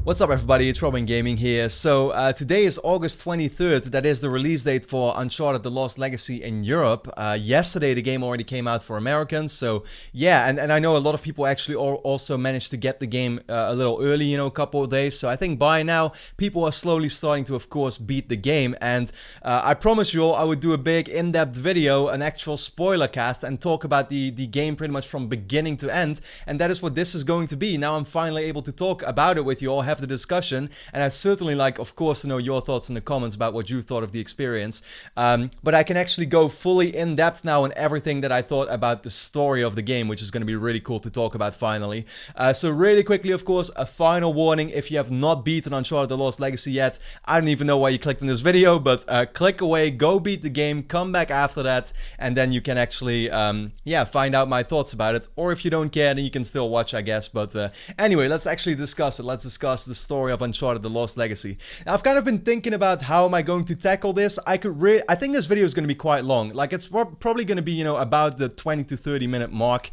What's up everybody, it's Robin Gaming here. So today is August 23rd, that is the release date for Uncharted The Lost Legacy in Europe. Yesterday the game already came out for Americans, so yeah, and I know a lot of people actually also managed to get the game a little early, a couple of days. So I think by now people are slowly starting to, of course, beat the game. And I promised you all I would do a big in-depth video, an actual spoiler cast, and talk about the game pretty much from beginning to end. And that is what this is going to be. Now I'm finally able to talk about it with you all, have the discussion, and I'd certainly like, of course, to know your thoughts in the comments about what you thought of the experience. But I can actually go fully in depth now on everything that I thought about the story of the game, which is going to be really cool to talk about finally. So really quickly, of course, a final warning: if you have not beaten Uncharted The Lost Legacy yet, I don't even know why you clicked on this video, but click away, go beat the game, come back after that, and then you can actually find out my thoughts about it. Or if you don't care, then you can still watch, I guess. But anyway, let's actually discuss it. Let's discuss the story of Uncharted The Lost Legacy. Now, I've kind of been thinking about how am I going to tackle this. I think this video is going to be quite long. Like, it's probably going to be, about the 20 to 30 minute mark,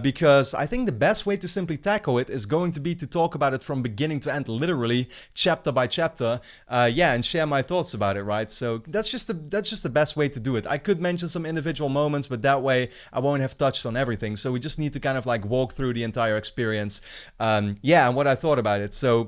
because I think the best way to simply tackle it is going to be to talk about it from beginning to end, literally chapter by chapter, and share my thoughts about it, right? So that's just the best way to do it. I could mention some individual moments, but that way I won't have touched on everything. So we just need to kind of like walk through the entire experience, and what I thought about it. So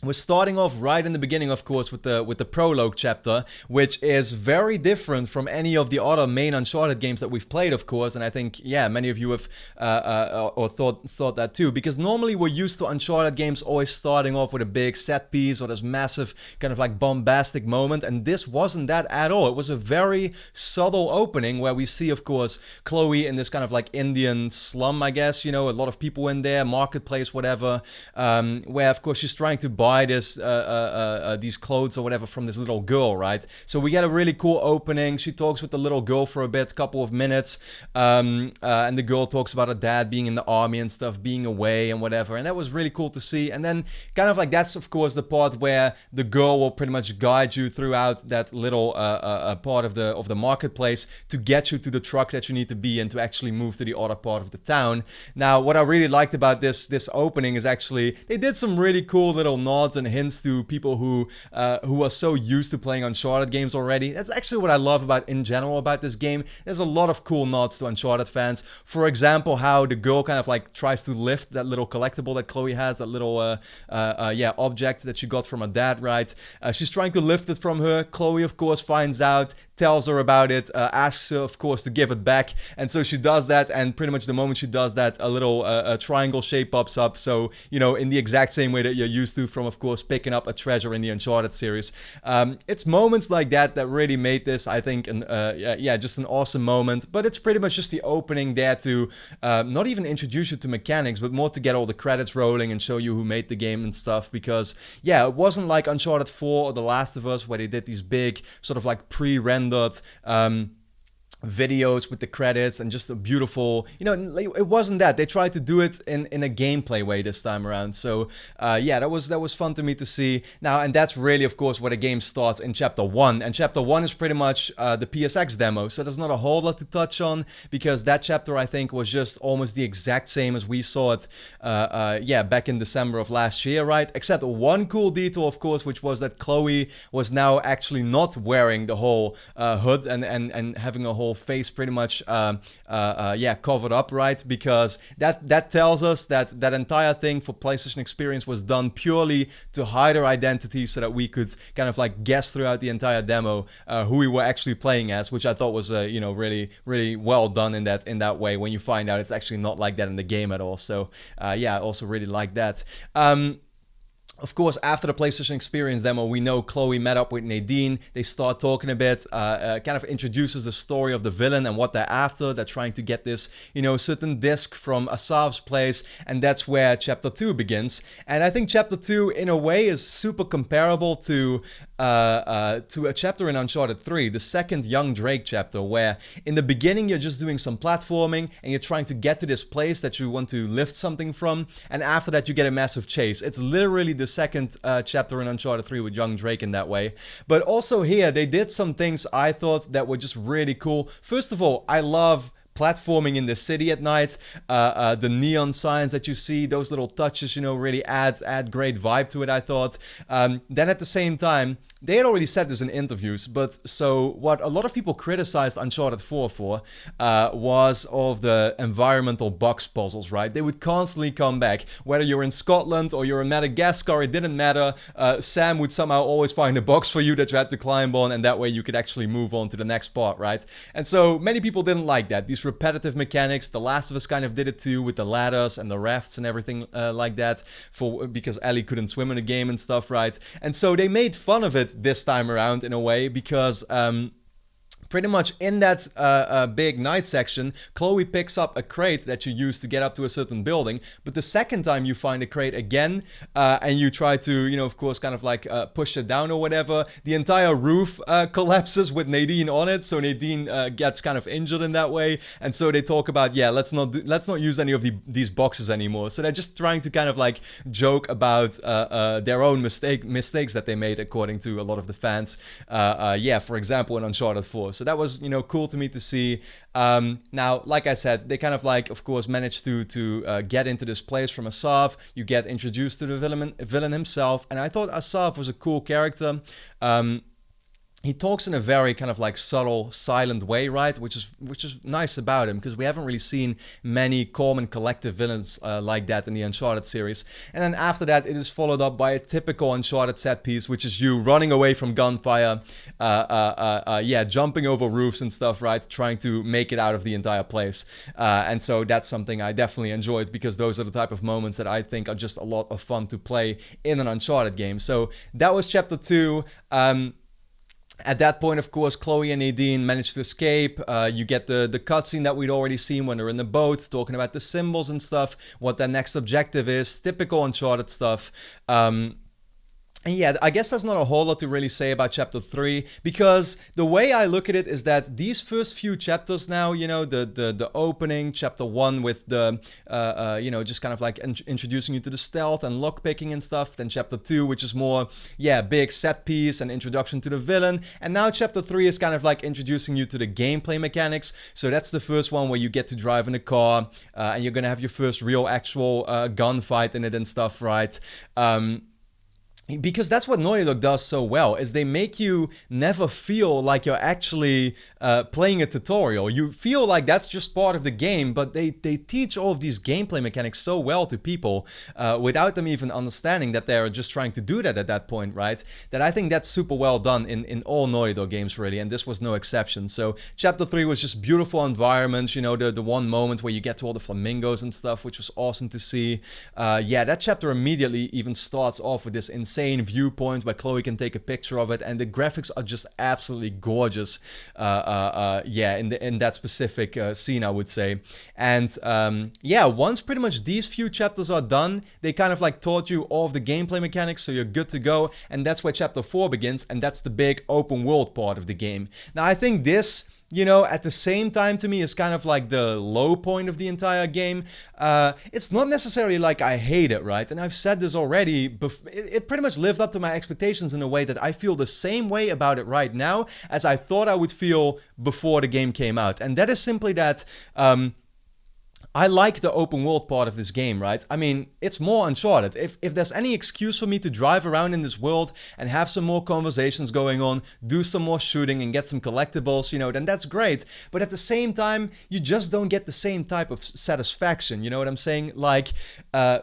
we're starting off right in the beginning, of course, with the prologue chapter, which is very different from any of the other main Uncharted games that we've played, of course. And I think, many of you have thought that too, because normally we're used to Uncharted games always starting off with a big set piece or this massive kind of like bombastic moment, and this wasn't that at all. It was a very subtle opening where we see, of course, Chloe in this kind of like Indian slum, I guess, a lot of people in there, marketplace, whatever, where of course she's trying to buy this these clothes or whatever from this little girl, right? So we get a really cool opening. She talks with the little girl for a bit, couple of minutes, and the girl talks about her dad being in the army and stuff, being away and whatever, and that was really cool to see. And then kind of like that's of course the part where the girl will pretty much guide you throughout that little part of the marketplace to get you to the truck that you need to be in to actually move to the other part of the town. Now, what I really liked about this opening is actually they did some really cool little nods and hints to people who are so used to playing Uncharted games already. That's actually what I love about in general about this game. There's a lot of cool nods to Uncharted fans. For example, how the girl kind of like tries to lift that little collectible that Chloe has, that little object that she got from her dad, right? She's trying to lift it from her. Chloe, of course, finds out, tells her about it, asks her, of course, to give it back, and so she does that, and pretty much the moment she does that, a little triangle shape pops up, so, in the exact same way that you're used to from, of course, picking up a treasure in the Uncharted series. It's moments like that that really made this, I think, just an awesome moment, but it's pretty much just the opening there to not even introduce you to mechanics, but more to get all the credits rolling and show you who made the game and stuff, because, it wasn't like Uncharted 4 or The Last of Us, where they did these big, sort of like pre-rendered videos with the credits and just a beautiful, it wasn't that. They tried to do it in a gameplay way this time around. So that was fun to me to see. Now, and that's really, of course, where the game starts in chapter 1, and chapter 1 is pretty much the PSX demo, so there's not a whole lot to touch on, because that chapter, I think, was just almost the exact same as we saw it back in December of last year, right? Except one cool detail, of course, which was that Chloe was now actually not wearing the whole hood and having a whole face pretty much covered up, right? Because that tells us that entire thing for PlayStation Experience was done purely to hide her identity, so that we could kind of like guess throughout the entire demo who we were actually playing as, which I thought was really, really well done in that way, when you find out it's actually not like that in the game at all. So I also really like that. Of course, after the PlayStation Experience demo, we know Chloe met up with Nadine. They start talking a bit, kind of introduces the story of the villain and what they're after. They're trying to get this, certain disc from Asav's place, and that's where Chapter 2 begins. And I think Chapter 2, in a way, is super comparable to a chapter in Uncharted 3, the second Young Drake chapter, where in the beginning you're just doing some platforming and you're trying to get to this place that you want to lift something from, and after that you get a massive chase. It's literally the second chapter in Uncharted 3 with young Drake in that way. But also here, they did some things I thought that were just really cool. First of all, I love platforming in the city at night, the neon signs that you see, those little touches, really add great vibe to it, I thought. Then at the same time, they had already said this in interviews, but so what a lot of people criticized Uncharted 4 for was of the environmental box puzzles, right? They would constantly come back. Whether you're in Scotland or you're in Madagascar, it didn't matter. Sam would somehow always find a box for you that you had to climb on, and that way you could actually move on to the next part, right? And so many people didn't like that. These repetitive mechanics, The Last of Us kind of did it too, with the ladders and the rafts and everything like that, because Ellie couldn't swim in the game and stuff, right? And so they made fun of it this time around in a way, because pretty much in that big night section, Chloe picks up a crate that you use to get up to a certain building. But the second time you find a crate again, and you try to, of course, kind of like push it down or whatever, the entire roof collapses with Nadine on it. So Nadine gets kind of injured in that way. And so they talk about, let's not use any of these boxes anymore. So they're just trying to kind of like joke about their own mistakes that they made, according to a lot of the fans. For example, in Uncharted 4. So that was, cool to me to see. Now, like I said, they kind of like, of course, managed to get into this place from Asav. You get introduced to the villain himself, and I thought Asav was a cool character. He talks in a very kind of like subtle, silent way, right? Which is nice about him, because we haven't really seen many calm and collective villains like that in the Uncharted series. And then after that, it is followed up by a typical Uncharted set piece, which is you running away from gunfire, jumping over roofs and stuff, right? Trying to make it out of the entire place. And so that's something I definitely enjoyed, because those are the type of moments that I think are just a lot of fun to play in an Uncharted game. So that was Chapter 2. At that point, of course, Chloe and Nadine manage to escape. You get the cutscene that we'd already seen when they're in the boat, talking about the symbols and stuff, what their next objective is, typical Uncharted stuff. And yeah, I guess there's not a whole lot to really say about Chapter 3, because the way I look at it is that these first few chapters now, the opening, Chapter 1 with the, just kind of like introducing you to the stealth and lockpicking and stuff, then Chapter 2, which is more, big set piece and introduction to the villain, and now Chapter 3 is kind of like introducing you to the gameplay mechanics. So that's the first one where you get to drive in a car, and you're gonna have your first real actual gunfight in it and stuff, right? Because that's what Naughty Dog does so well, is they make you never feel like you're actually playing a tutorial. You feel like that's just part of the game, but they teach all of these gameplay mechanics so well to people without them even understanding that they're just trying to do that at that point, right? That I think that's super well done in all Naughty Dog games, really, and this was no exception. So Chapter 3 was just beautiful environments, the one moment where you get to all the flamingos and stuff, which was awesome to see. That chapter immediately even starts off with this insane viewpoint where Chloe can take a picture of it, and the graphics are just absolutely gorgeous in that specific scene, I would say. And once pretty much these few chapters are done, they kind of like taught you all of the gameplay mechanics, so you're good to go, and that's where Chapter 4 begins, and that's the big open world part of the game. Now I think this, at the same time, to me, is kind of like the low point of the entire game. It's not necessarily like I hate it, right? And I've said this already, it pretty much lived up to my expectations in a way that I feel the same way about it right now as I thought I would feel before the game came out. And that is simply that I like the open world part of this game, right? I mean, it's more Uncharted. If there's any excuse for me to drive around in this world and have some more conversations going on, do some more shooting and get some collectibles, then that's great. But at the same time, you just don't get the same type of satisfaction, you know what I'm saying? Like,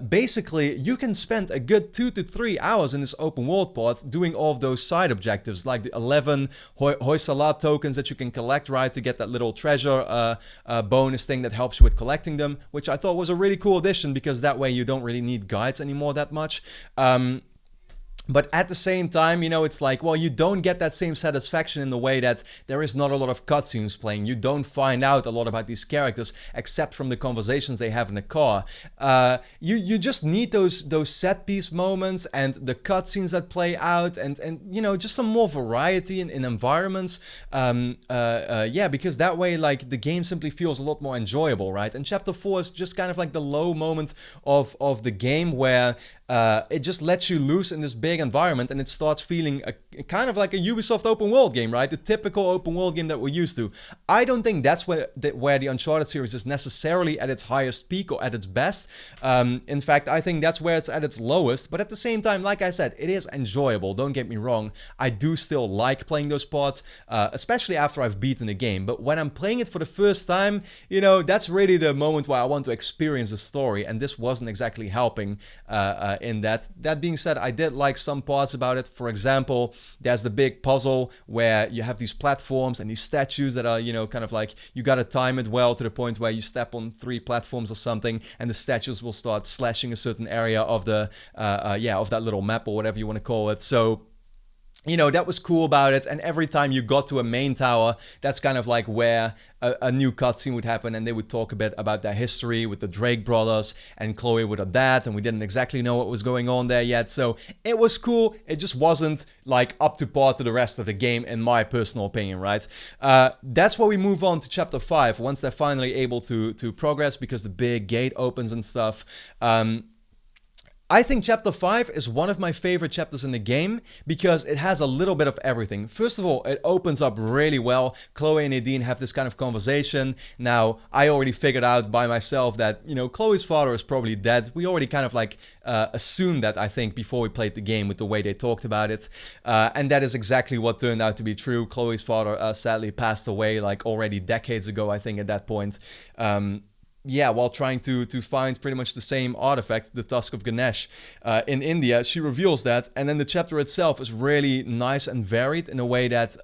basically, you can spend a good 2 to 3 hours in this open world part doing all of those side objectives, like the 11 Hoysala tokens that you can collect, right, to get that little treasure bonus thing that helps you with collecting them, which I thought was a really cool addition, because that way you don't really need guides anymore that much. But at the same time, it's like, well, you don't get that same satisfaction in the way that there is not a lot of cutscenes playing. You don't find out a lot about these characters except from the conversations they have in the car. You just need those set piece moments and the cutscenes that play out, and just some more variety in environments. Because that way, like, the game simply feels a lot more enjoyable, right? And Chapter 4 is just kind of like the low moment of the game where it just lets you loose in this big environment, and it starts feeling kind of like a Ubisoft open world game, right? The typical open world game that we're used to. I don't think that's where the Uncharted series is necessarily at its highest peak or at its best. In fact, I think that's where it's at its lowest. But at the same time, like I said, it is enjoyable. Don't get me wrong. I do still like playing those parts, especially after I've beaten the game. But when I'm playing it for the first time, that's really the moment where I want to experience the story. And this wasn't exactly helping in that. That being said, I did like some parts about it. For example, there's the big puzzle where you have these platforms and these statues that are, kind of like you gotta time it well to the point where you step on 3 platforms or something, and the statues will start slashing a certain area of the of that little map or whatever you want to call it. So that was cool about it. And every time you got to a main tower, that's kind of like where a new cutscene would happen, and they would talk a bit about their history with the Drake brothers and Chloe with her dad, and we didn't exactly know what was going on there yet. So it was cool. It just wasn't like up to par to the rest of the game, in my personal opinion, right? That's where we move on to chapter 5, once they're finally able to progress, because the big gate opens and stuff. I think chapter 5 is one of my favorite chapters in the game because it has a little bit of everything. First of all, it opens up really well. Chloe and Nadine have this kind of conversation. Now, I already figured out by myself that, Chloe's father is probably dead. We already kind of like assumed that, I think, before we played the game with the way they talked about it. And that is exactly what turned out to be true. Chloe's father sadly passed away like already decades ago, I think, at that point. While trying to find pretty much the same artifact, the Tusk of Ganesh, in India. She reveals that, and then the chapter itself is really nice and varied in a way that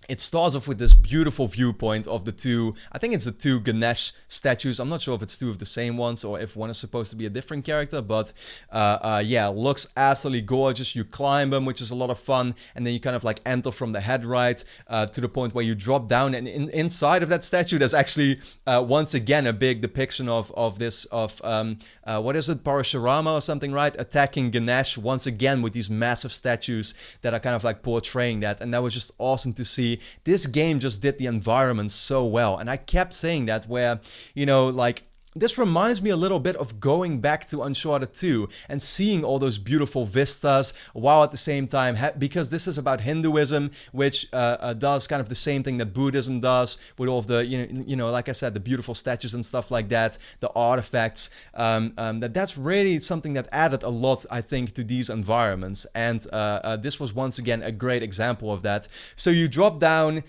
it starts off with this beautiful viewpoint of the two, I think it's the 2 Ganesh statues. I'm not sure if it's 2 of the same ones or if one is supposed to be a different character, but looks absolutely gorgeous. You climb them, which is a lot of fun, and then you kind of like enter from the head right to the point where you drop down, and inside of that statue there's actually once again a big depiction of what is it, Parashurama or something, right? Attacking Ganesh once again with these massive statues that are kind of like portraying that, and that was just awesome to see. This game just did the environment so well, and I kept saying that where, this reminds me a little bit of going back to Uncharted 2 and seeing all those beautiful vistas, while at the same time, because this is about Hinduism, which does kind of the same thing that Buddhism does, with all of the, like I said, the beautiful statues and stuff like that, the artifacts, that's really something that added a lot, I think, to these environments, and this was once again a great example of that. So you drop down,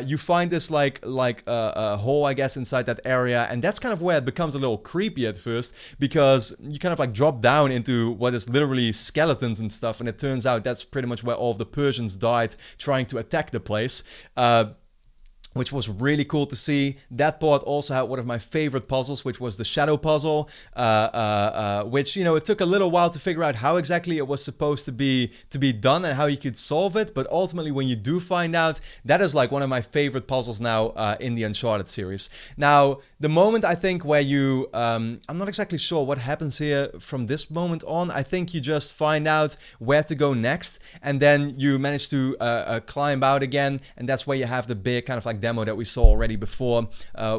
you find this like a hole, I guess, inside that area, and that's kind of where it becomes a little creepy at first, because you kind of like drop down into what is literally skeletons and stuff, and it turns out that's pretty much where all of the Persians died trying to attack the place. Which was really cool to see. That part also had one of my favorite puzzles, which was the shadow puzzle, which, it took a little while to figure out how exactly it was supposed to be done and how you could solve it, but ultimately when you do find out, that is like one of my favorite puzzles now in the Uncharted series. Now, the moment, I think, where you, I'm not exactly sure what happens here from this moment on. I think you just find out where to go next, and then you manage to climb out again, and that's where you have the big kind of like demo that we saw already before,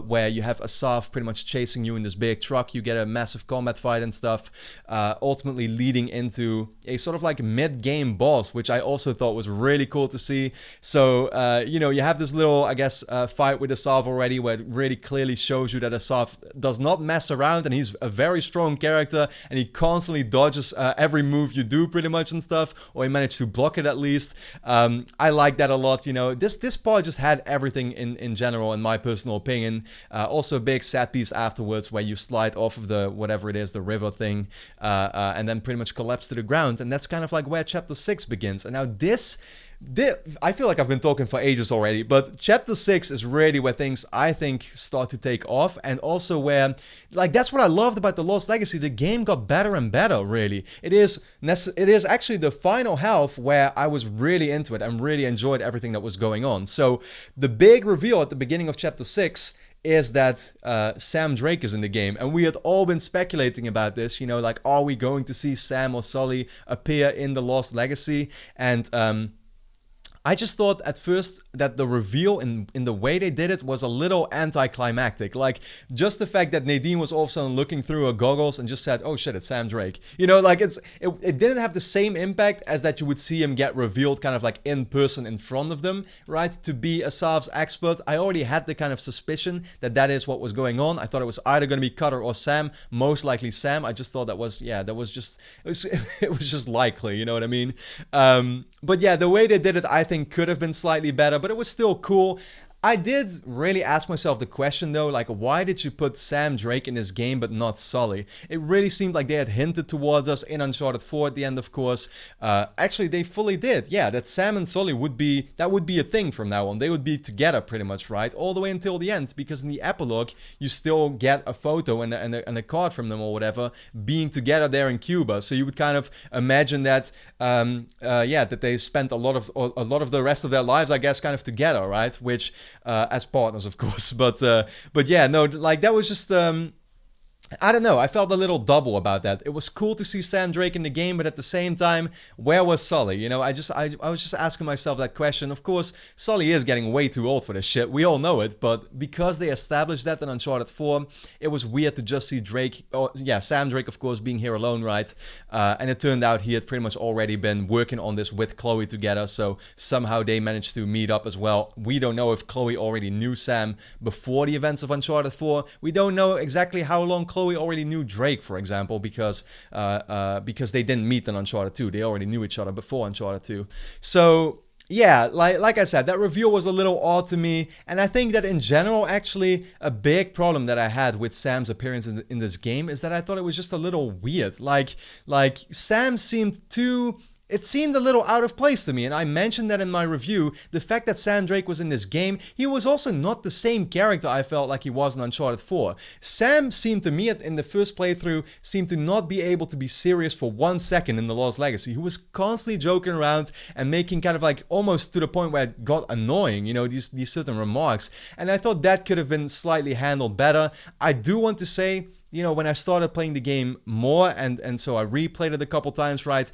where you have Asav pretty much chasing you in this big truck. You get a massive combat fight and stuff, ultimately leading into a sort of like mid-game boss, which I also thought was really cool to see. So, you have this little, I guess, fight with Asav already, where it really clearly shows you that Asav does not mess around, and he's a very strong character, and he constantly dodges every move you do pretty much and stuff, or he managed to block it at least. I like that a lot. This part just had everything in general, in my personal opinion. Also a big set piece afterwards where you slide off of the, whatever it is, the river thing, and then pretty much collapse to the ground, and that's kind of like where chapter 6 begins. And now this, I feel like I've been talking for ages already, but chapter 6 is really where things, I think, start to take off, and also where, like, that's what I loved about The Lost Legacy. The game got better and better, really. It is actually the final half where I was really into it and really enjoyed everything that was going on. So the big reveal at the beginning of chapter 6 is that Sam Drake is in the game, and we had all been speculating about this, like, are we going to see Sam or Sully appear in The Lost Legacy? And I just thought at first that the reveal in the way they did it was a little anticlimactic. Like, just the fact that Nadine was all of a sudden looking through her goggles and just said, oh shit, it's Sam Drake. You know, like it didn't have the same impact as that you would see him get revealed kind of like in person in front of them, right? To be Asav's expert. I already had the kind of suspicion that that is what was going on. I thought it was either going to be Cutter or Sam, most likely Sam. I just thought that was, yeah, that was just, it was just likely, you know what I mean? But yeah, the way they did it, I think could have been slightly better, but it was still cool. I did really ask myself the question though, like, why did you put Sam Drake in this game but not Sully? It really seemed like they had hinted towards us in Uncharted 4 at the end, of course. Actually, they fully did. Yeah, that Sam and Sully would be a thing from now on. They would be together pretty much, right? All the way until the end, because in the epilogue, you still get a photo and a card from them or whatever, being together there in Cuba. So you would kind of imagine that, that they spent a lot of the rest of their lives, I guess, kind of together, right? Which as partners, of course, but yeah, no, like that was just I don't know, I felt a little double about that. It was cool to see Sam Drake in the game, but at the same time, where was Sully? You know, I was just asking myself that question. Of course, Sully is getting way too old for this shit. We all know it, but because they established that in Uncharted 4, it was weird to just see Sam Drake, of course, being here alone, right? And it turned out he had pretty much already been working on this with Chloe together, so somehow they managed to meet up as well. We don't know if Chloe already knew Sam before the events of Uncharted 4. We don't know exactly how long Chloe already knew Drake, for example, because they didn't meet in Uncharted 2. They already knew each other before Uncharted 2. So yeah, like I said, that reveal was a little odd to me, and I think that in general, actually, a big problem that I had with Sam's appearance in this game is that I thought it was just a little weird. Like Sam seemed too... It seemed a little out of place to me, and I mentioned that in my review. The fact that Sam Drake was in this game, he was also not the same character I felt like he was in Uncharted 4. Sam seemed to me, in the first playthrough, seemed to not be able to be serious for 1 second in The Lost Legacy. He was constantly joking around and making kind of like almost to the point where it got annoying, you know, these certain remarks. And I thought that could have been slightly handled better. I do want to say, you know, when I started playing the game more, and so I replayed it a couple times, right,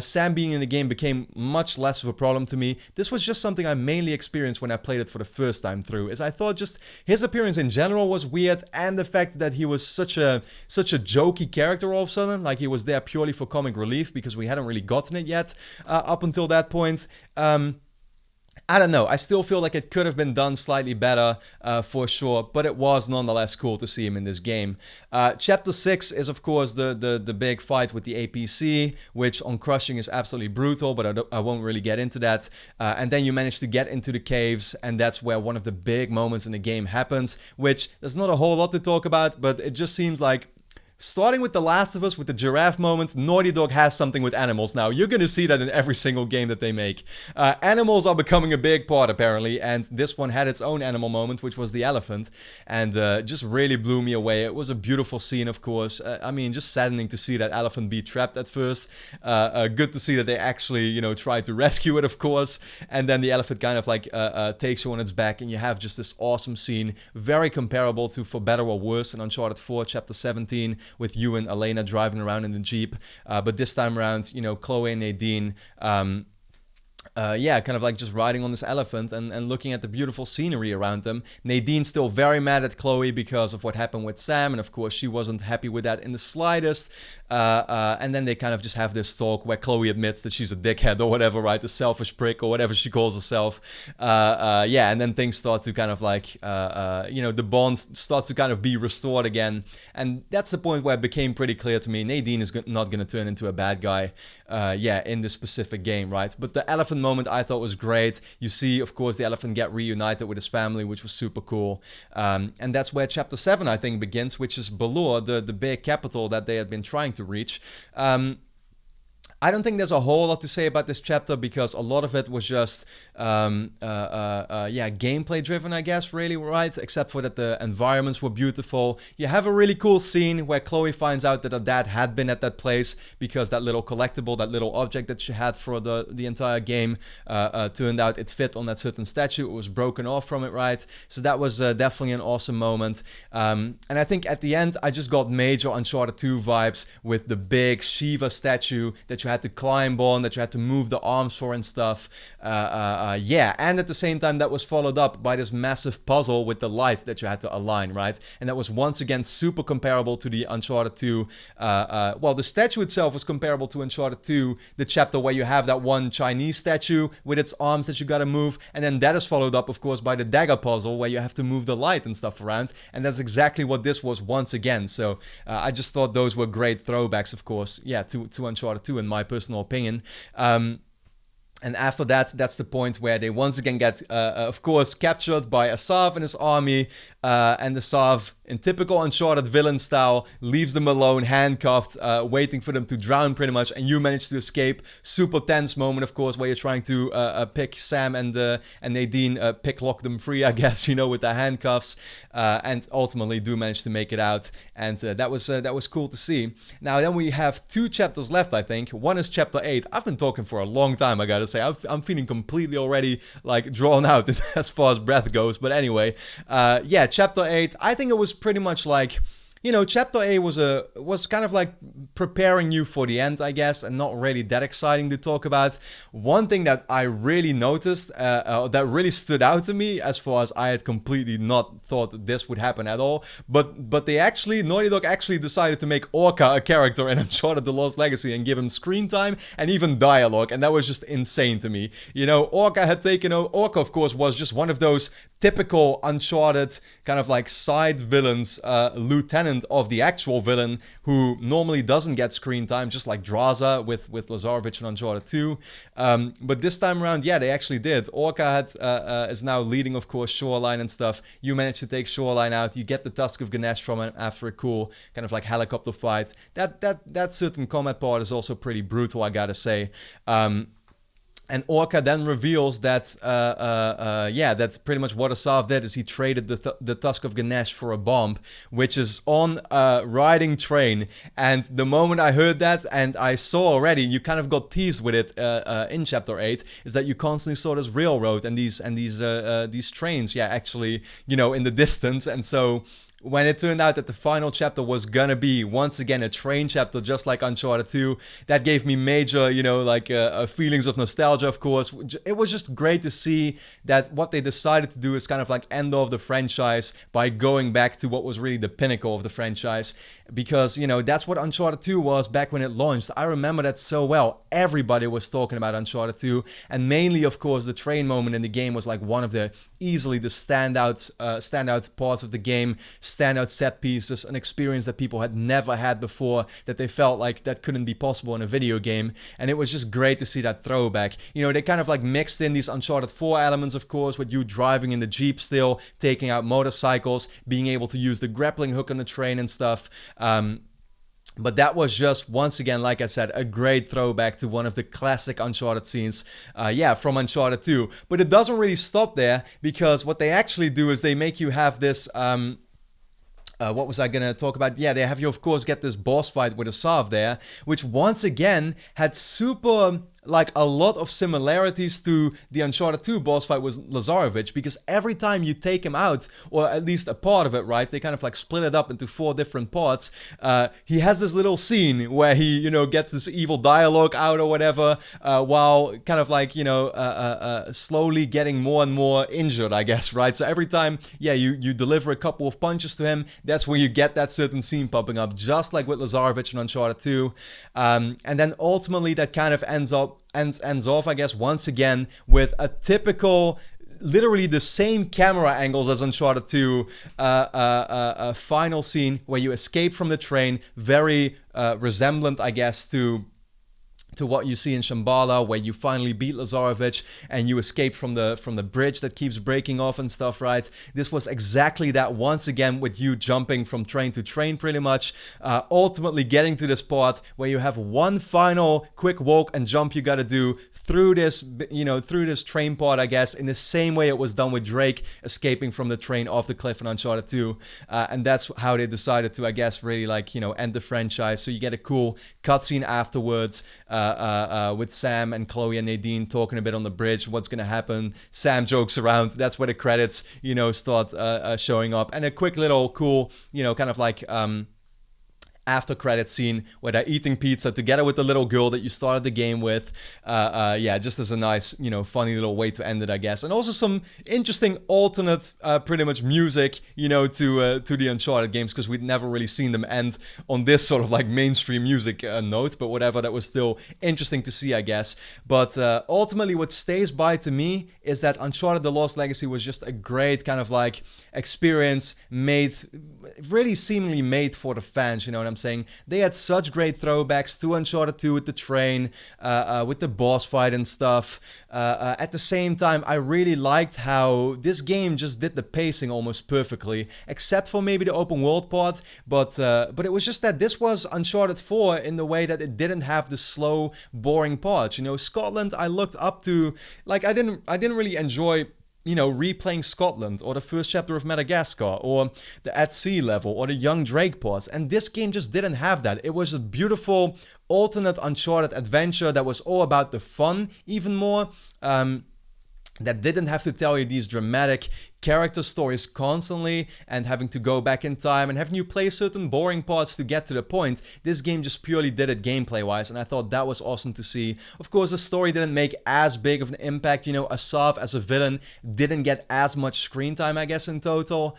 Sam being in the game became much less of a problem to me. This was just something I mainly experienced when I played it for the first time through, is I thought just his appearance in general was weird, and the fact that he was such a jokey character all of a sudden, like he was there purely for comic relief, because we hadn't really gotten it yet up until that point. I don't know, I still feel like it could have been done slightly better, for sure, but it was nonetheless cool to see him in this game. Chapter 6 is, of course, the big fight with the APC, which on crushing is absolutely brutal, but I won't really get into that. And then you manage to get into the caves, and that's where one of the big moments in the game happens, which there's not a whole lot to talk about, but it just seems like, starting with The Last of Us, with the giraffe moment, Naughty Dog has something with animals now. You're going to see that in every single game that they make. Animals are becoming a big part, apparently, and this one had its own animal moment, which was the elephant, and just really blew me away. It was a beautiful scene, of course. I mean, just saddening to see that elephant be trapped at first. Good to see that they actually, you know, tried to rescue it, of course, and then the elephant kind of like takes you on its back, and you have just this awesome scene, very comparable to For Better or Worse in Uncharted 4, Chapter 17, with you and Elena driving around in the Jeep. But this time around, you know, Chloe and Nadine, kind of like just riding on this elephant and looking at the beautiful scenery around them. Nadine's still very mad at Chloe because of what happened with Sam, and of course she wasn't happy with that in the slightest. And then they kind of just have this talk where Chloe admits that she's a dickhead or whatever, right? A selfish prick or whatever she calls herself. And then things start to kind of like, the bond starts to kind of be restored again. And that's the point where it became pretty clear to me Nadine is not going to turn into a bad guy, in this specific game, right? But the elephant moment I thought was great. You see, of course, the elephant get reunited with his family, which was super cool. And that's where Chapter 7, I think, begins, which is Balor, the big capital that they had been trying to reach. I don't think there's a whole lot to say about this chapter because a lot of it was just, gameplay driven, I guess, really, right? Except for that the environments were beautiful. You have a really cool scene where Chloe finds out that her dad had been at that place because that little collectible, that little object that she had for the entire game, turned out it fit on that certain statue. It was broken off from it, right? So that was definitely an awesome moment. And I think at the end, I just got major Uncharted 2 vibes with the big Shiva statue that you you had to climb on, that you had to move the arms for and stuff. Yeah, and at the same time that was followed up by this massive puzzle with the light that you had to align, right? And that was once again super comparable to the Uncharted 2. Well, the statue itself was comparable to Uncharted 2, the chapter where you have that one Chinese statue with its arms that you gotta move, and then that is followed up, of course, by the dagger puzzle where you have to move the light and stuff around, and that's exactly what this was once again. So I just thought those were great throwbacks, of course, yeah, to Uncharted 2 in my personal opinion. And after that, that's the point where they once again get, of course, captured by Asav and his army. And Asav, in typical Uncharted villain style, leaves them alone, handcuffed, waiting for them to drown pretty much. And you manage to escape. Super tense moment, of course, where you're trying to pick Sam and Nadine, picklock them free, I guess, you know, with the handcuffs. And ultimately do manage to make it out. And that was cool to see. Now, then we have 2 chapters left, I think. One is chapter 8. I've been talking for a long time, I gotta say. I'm feeling completely already like drawn out as far as breath goes. But anyway, yeah, chapter 8. I think it was pretty much like, you know, chapter 8 was kind of like preparing you for the end, I guess, and not really that exciting to talk about. One thing that I really noticed, that really stood out to me, as far as I had completely not thought that this would happen at all, but Naughty Dog actually decided to make Orca a character in Uncharted The Lost Legacy and give him screen time and even dialogue, and that was just insane to me. You know, Orca, of course, was just one of those typical Uncharted kind of like side villains, lieutenant of the actual villain who normally doesn't get screen time, just like Draza with Lazarevich in Uncharted 2. But this time around, yeah, they actually did. Orca is now leading, of course, Shoreline and stuff. You manage to take Shoreline out. You get the Tusk of Ganesh from him after a cool kind of like helicopter fight. That certain combat part is also pretty brutal, I gotta say. And Orca then reveals that, yeah, that's pretty much what Asav did, is he traded the Tusk of Ganesh for a bomb, which is on a riding train. And the moment I heard that, and I saw already, you kind of got teased with it in Chapter 8, is that you constantly saw this railroad and these trains, yeah, actually, you know, in the distance. And so when it turned out that the final chapter was gonna be, once again, a train chapter, just like Uncharted 2, that gave me major, you know, like, feelings of nostalgia, of course. It was just great to see that what they decided to do is kind of like end off the franchise by going back to what was really the pinnacle of the franchise. Because, you know, that's what Uncharted 2 was back when it launched. I remember that so well. Everybody was talking about Uncharted 2, and mainly, of course, the train moment in the game was like one of the, easily the standout parts of the game, standout set pieces, an experience that people had never had before, that they felt like that couldn't be possible in a video game. And it was just great to see that throwback. You know, they kind of like mixed in these Uncharted 4 elements, of course, with you driving in the Jeep still, taking out motorcycles, being able to use the grappling hook on the train and stuff. But that was just, once again, like I said, a great throwback to one of the classic Uncharted scenes, yeah, from Uncharted 2. But it doesn't really stop there, because what they actually do is they make you have this, what was I gonna talk about? Yeah, they have you, of course, get this boss fight with Asav there, which once again had super, like, a lot of similarities to the Uncharted 2 boss fight with Lazarevich, because every time you take him out, or at least a part of it, right, they kind of like split it up into 4 different parts. He has this little scene where he, you know, gets this evil dialogue out or whatever, while kind of like, you know, slowly getting more and more injured, I guess, right? So every time, yeah, you deliver a couple of punches to him, that's where you get that certain scene popping up, just like with Lazarevich in Uncharted 2. And then ultimately that kind of ends off, I guess, once again with a typical, literally the same camera angles as Uncharted 2, a final scene where you escape from the train, very resemblant, I guess, to what you see in Shambhala, where you finally beat Lazarevich and you escape from the bridge that keeps breaking off and stuff, right? This was exactly that, once again, with you jumping from train to train pretty much, ultimately getting to this part where you have one final quick walk and jump you gotta do through this, you know, through this train part, I guess, in the same way it was done with Drake escaping from the train off the cliff in Uncharted 2. And that's how they decided to, I guess, really, like, you know, end the franchise. So you get a cool cutscene afterwards, with Sam and Chloe and Nadine talking a bit on the bridge, what's gonna happen. Sam jokes around, that's where the credits, you know, start showing up. And a quick little cool, you know, kind of like after credit scene where they're eating pizza together with the little girl that you started the game with. Yeah, just as a nice, funny little way to end it, I guess. And also some interesting alternate, pretty much music, to the Uncharted games, because we'd never really seen them end on this sort of like mainstream music note, but whatever, that was still interesting to see, I guess. But ultimately, what stays by to me is that Uncharted The Lost Legacy was just a great kind of like experience really seemingly made for the fans, you know what I'm saying? They had such great throwbacks to Uncharted 2 with the train, with the boss fight and stuff. At the same time, I really liked how this game just did the pacing almost perfectly, except for maybe the open world part, but it was just that this was Uncharted 4 in the way that it didn't have the slow, boring parts. Scotland I looked up to, like I didn't really enjoy replaying Scotland, or the first chapter of Madagascar, or the At Sea level, or the Young Drake pause. And this game just didn't have that. It was a beautiful, alternate Uncharted adventure that was all about the fun, even more. That didn't have to tell you these dramatic character stories constantly and having to go back in time and having you play certain boring parts to get to the point. This game just purely did it gameplay wise, and I thought that was awesome to see. Of course, the story didn't make as big of an impact. Asav as a villain didn't get as much screen time, I guess, in total,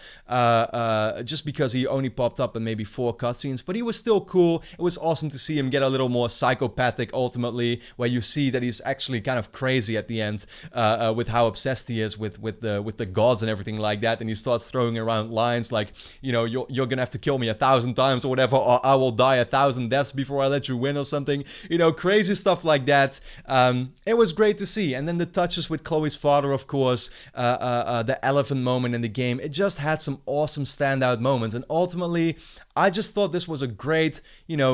just because he only popped up in maybe 4 cutscenes, but he was still cool. It was awesome to see him get a little more psychopathic ultimately, where you see that he's actually kind of crazy at the end, with how obsessed he is with the gods and everything like that, and he starts throwing around lines like, you're gonna have to kill me 1,000 times or whatever, or I will die 1,000 deaths before I let you win or something, crazy stuff like that. It was great to see. And then the touches with Chloe's father, of course, the elephant moment in the game, it just had some awesome standout moments, and ultimately I just thought this was a great,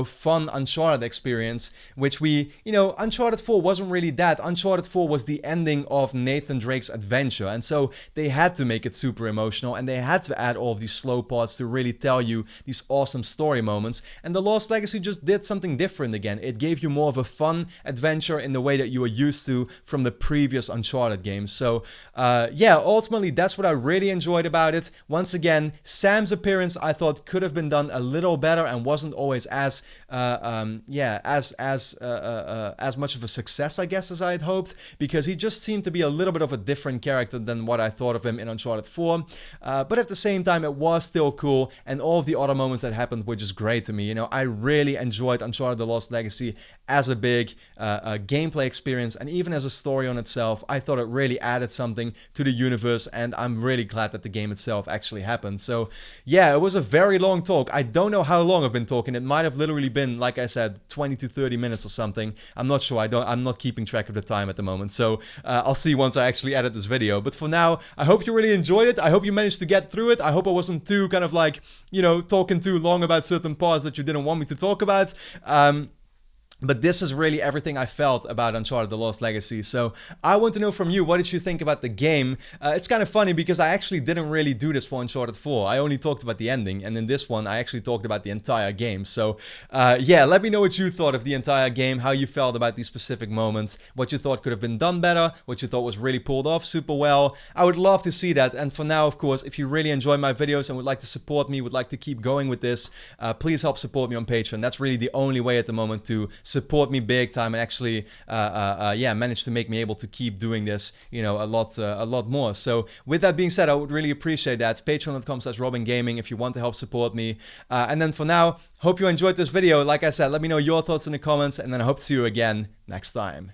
fun Uncharted experience, which Uncharted 4 wasn't really that. Uncharted 4 was the ending of Nathan Drake's adventure, and so they had to make it super emotional, and they had to add all of these slow parts to really tell you these awesome story moments. And The Lost Legacy just did something different again. It gave you more of a fun adventure in the way that you were used to from the previous Uncharted games. So yeah, ultimately that's what I really enjoyed about it. Once again, Sam's appearance I thought could have been done a little better and wasn't always as much of a success, I guess, as I had hoped, because he just seemed to be a little bit of a different character than what I thought of him in Uncharted 4, but at the same time it was still cool, and all of the other moments that happened were just great to me. I really enjoyed Uncharted The Lost Legacy as a big gameplay experience, and even as a story on itself. I thought it really added something to the universe, and I'm really glad that the game itself actually happened. So yeah, it was a very long talk. I don't know how long I've been talking. It might have literally been, like I said, 20 to 30 minutes or something. I'm not sure. I'm not keeping track of the time at the moment, so I'll see once I actually edit this video. But for now, I hope you really enjoyed it. I hope you managed to get through it. I hope I wasn't too kind of like, talking too long about certain parts that you didn't want me to talk about. But this is really everything I felt about Uncharted The Lost Legacy. So I want to know from you, what did you think about the game? It's kind of funny because I actually didn't really do this for Uncharted 4. I only talked about the ending, and in this one I actually talked about the entire game. So yeah, let me know what you thought of the entire game, how you felt about these specific moments, what you thought could have been done better, what you thought was really pulled off super well. I would love to see that. And for now, of course, if you really enjoy my videos and would like to support me, would like to keep going with this, please help support me on Patreon. That's really the only way at the moment to support me big time and actually manage to make me able to keep doing this a lot more. So with that being said, I would really appreciate that. Patreon.com/robingaming if you want to help support me. And then for now, hope you enjoyed this video. Like I said, let me know your thoughts in the comments, and then I hope to see you again next time.